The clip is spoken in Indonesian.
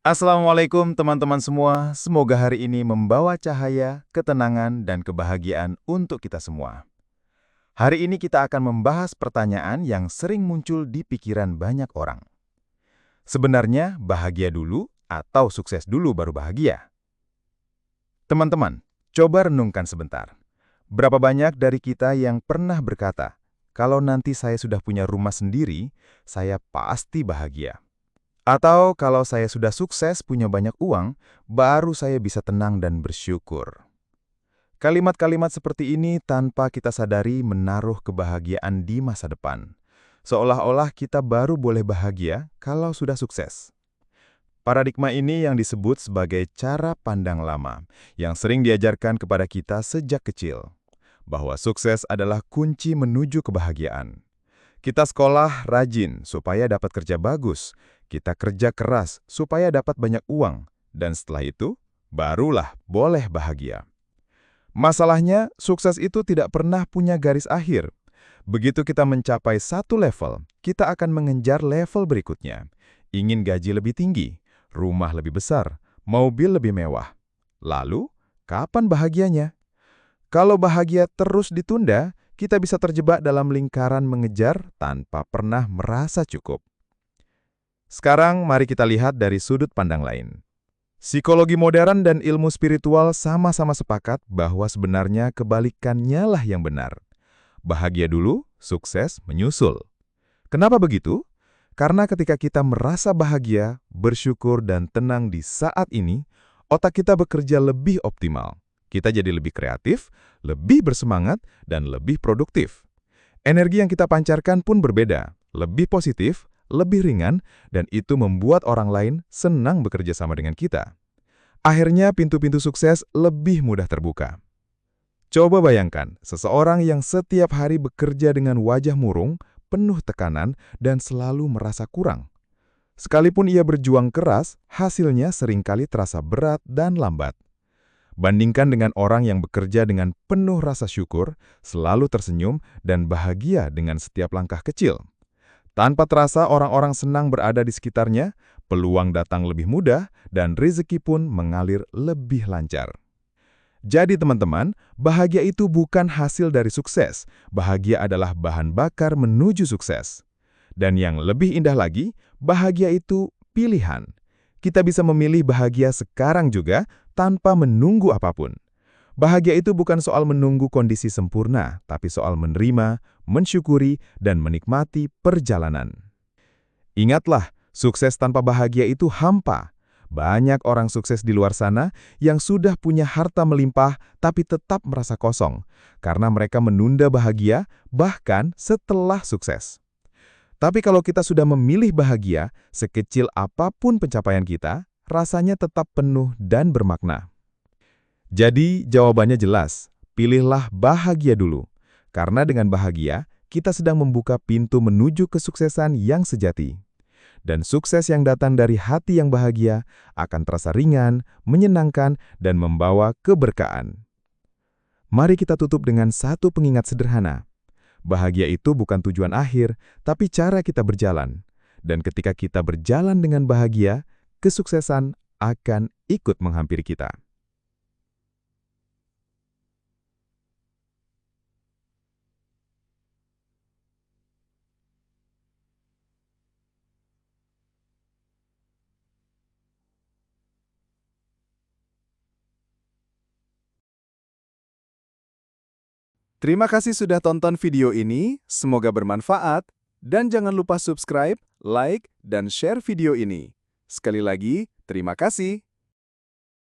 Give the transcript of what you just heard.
Assalamualaikum teman-teman semua, semoga hari ini membawa cahaya, ketenangan, dan kebahagiaan untuk kita semua. Hari ini kita akan membahas pertanyaan yang sering muncul di pikiran banyak orang. Sebenarnya bahagia dulu atau sukses dulu baru bahagia? Teman-teman, coba renungkan sebentar. Berapa banyak dari kita yang pernah berkata, kalau nanti saya sudah punya rumah sendiri, saya pasti bahagia. Atau kalau saya sudah sukses punya banyak uang, baru saya bisa tenang dan bersyukur. Kalimat-kalimat seperti ini tanpa kita sadari menaruh kebahagiaan di masa depan. Seolah-olah kita baru boleh bahagia kalau sudah sukses. Paradigma ini yang disebut sebagai cara pandang lama, yang sering diajarkan kepada kita sejak kecil, bahwa sukses adalah kunci menuju kebahagiaan. Kita sekolah rajin supaya dapat kerja bagus. Kita kerja keras supaya dapat banyak uang. Dan setelah itu, barulah boleh bahagia. Masalahnya, sukses itu tidak pernah punya garis akhir. Begitu kita mencapai satu level, kita akan mengejar level berikutnya. Ingin gaji lebih tinggi, rumah lebih besar, mobil lebih mewah. Lalu, kapan bahagianya? Kalau bahagia terus ditunda, kita bisa terjebak dalam lingkaran mengejar tanpa pernah merasa cukup. Sekarang mari kita lihat dari sudut pandang lain. Psikologi modern dan ilmu spiritual sama-sama sepakat bahwa sebenarnya kebalikannya lah yang benar. Bahagia dulu, sukses menyusul. Kenapa begitu? Karena ketika kita merasa bahagia, bersyukur dan tenang di saat ini, otak kita bekerja lebih optimal. Kita jadi lebih kreatif, lebih bersemangat, dan lebih produktif. Energi yang kita pancarkan pun berbeda, lebih positif, lebih ringan, dan itu membuat orang lain senang bekerja sama dengan kita. Akhirnya pintu-pintu sukses lebih mudah terbuka. Coba bayangkan, seseorang yang setiap hari bekerja dengan wajah murung, penuh tekanan, dan selalu merasa kurang. Sekalipun ia berjuang keras, hasilnya seringkali terasa berat dan lambat. Bandingkan dengan orang yang bekerja dengan penuh rasa syukur, selalu tersenyum, dan bahagia dengan setiap langkah kecil. Tanpa terasa orang-orang senang berada di sekitarnya, peluang datang lebih mudah, dan rezeki pun mengalir lebih lancar. Jadi teman-teman, bahagia itu bukan hasil dari sukses. Bahagia adalah bahan bakar menuju sukses. Dan yang lebih indah lagi, bahagia itu pilihan. Kita bisa memilih bahagia sekarang juga tanpa menunggu apapun. Bahagia itu bukan soal menunggu kondisi sempurna, tapi soal menerima, mensyukuri, dan menikmati perjalanan. Ingatlah, sukses tanpa bahagia itu hampa. Banyak orang sukses di luar sana yang sudah punya harta melimpah tapi tetap merasa kosong, karena mereka menunda bahagia bahkan setelah sukses. Tapi kalau kita sudah memilih bahagia, sekecil apapun pencapaian kita, rasanya tetap penuh dan bermakna. Jadi, jawabannya jelas, pilihlah bahagia dulu. Karena dengan bahagia, kita sedang membuka pintu menuju kesuksesan yang sejati. Dan sukses yang datang dari hati yang bahagia akan terasa ringan, menyenangkan, dan membawa keberkahan. Mari kita tutup dengan satu pengingat sederhana. Bahagia itu bukan tujuan akhir, tapi cara kita berjalan. Dan ketika kita berjalan dengan bahagia, kesuksesan akan ikut menghampiri kita. Terima kasih sudah tonton video ini, semoga bermanfaat, dan jangan lupa subscribe, like, dan share video ini. Sekali lagi, terima kasih.